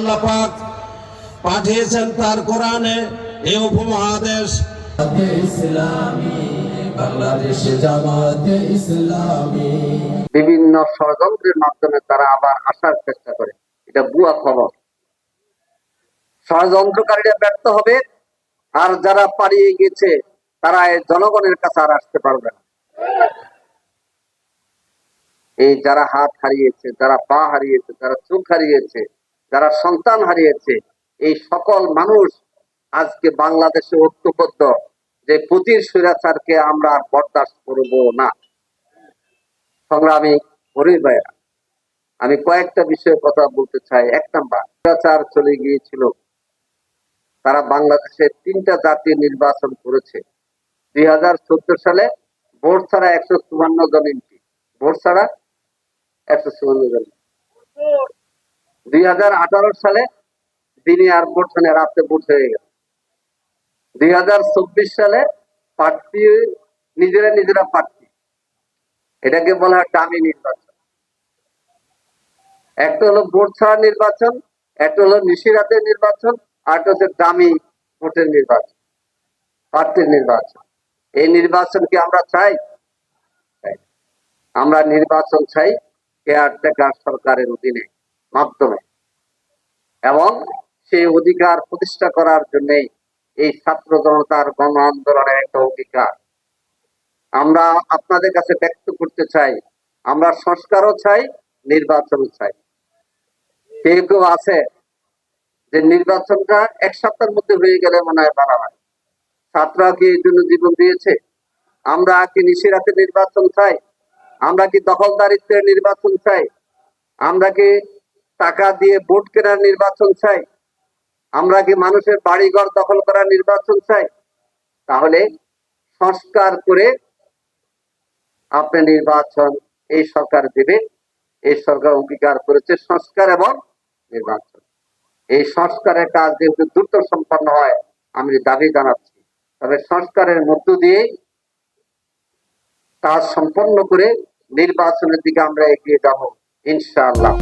আল্লাহ পাক পাঠিয়েছেন তার কোরআনে এই উপমহাদেশ বাংলাদেশে জামাতে ইসলামী বিভিন্ন ষড়যন্ত্রের মাধ্যমে তারা আবার আসার চেষ্টা করে। এটা ভুয়া খবর। ষড়যন্ত্রকারীরা ব্যর্থ হবে, আর যারা পালিয়ে গেছে তারা জনগণের কাছে আর আসতে পারবে না। এই যারা হাত হারিয়েছে, যারা পা হারিয়েছে, যারা চোখ হারিয়েছে, যারা সন্তান হারিয়েছে, এই সকল মানুষ আজকে বাংলাদেশে ঐক্যবদ্ধ যে পুতির স্বৈরাচারকে আমরা আর বরদাস্ত করব না। সংগ্রামী ভাইয়েরা, আমি কয়েকটা বিষয়ে কথা বলতে চাই। এক নাম্বার, স্বৈরাচার চলে গিয়েছিল, তারা বাংলাদেশে 3টা জাতীয় নির্বাচন করেছে। 2014 সালে ভোট ছাড়া 154 জন এমপি, ভোট ছাড়া 154 জন। 2018 সালে দিনে আর ভোট হয় না, রাতে ভোট হয়ে গেল। 2024 সালে প্রার্থী নিজেরা প্রার্থী, এটাকে বলা হয় ডামি নির্বাচন। একটা হলো ভোট ছাড়া নির্বাচন, একটা হলো নিশিরাতের নির্বাচন, আর একটা হচ্ছে ডামি ভোটের নির্বাচন, প্রার্থীর নির্বাচন। এই নির্বাচন কি আমরা চাই? আমরা নির্বাচন চাই কেয়ারটেকার সরকারের অধীনে মাধ্যমে, এবং সেই অধিকার প্রতিষ্ঠা করার জন্য এই ছাত্র জনতার গণ আন্দোলনের একটা অঙ্গীকার আমরা আপনাদের কাছে ব্যক্ত করতে চাই। আমরা সংস্কারও চাই, নির্বাচনও চাই। কেউ আছে যে নির্বাচনটা 1 সপ্তাহের মধ্যে হয়ে গেলে মনে হয় ভালো হয়। ছাত্ররা কি এই জন্য জীবন দিয়েছে? আমরা কি নিশিরাতে নির্বাচন চাই? আমরা কি দখলদারিত্বের নির্বাচন চাই? আমরা কি টাকা দিয়ে ভোট কেনার নির্বাচন চাই? আমরা কি মানুষের বাড়িঘর দখল করার নির্বাচন চাই? তাহলে সংস্কার করে আপনি নির্বাচন এই সরকার দেবে। এই সরকার অঙ্গীকার করেছে সংস্কার এবং নির্বাচন। এই সংস্কারের কাজ যেহেতু দ্রুত সম্পন্ন হয়, আমি দাবি জানাচ্ছি। তবে সংস্কারের মধ্য দিয়ে কাজ সম্পন্ন করে নির্বাচনের দিকে আমরা এগিয়ে যাব ইনশাআল্লাহ।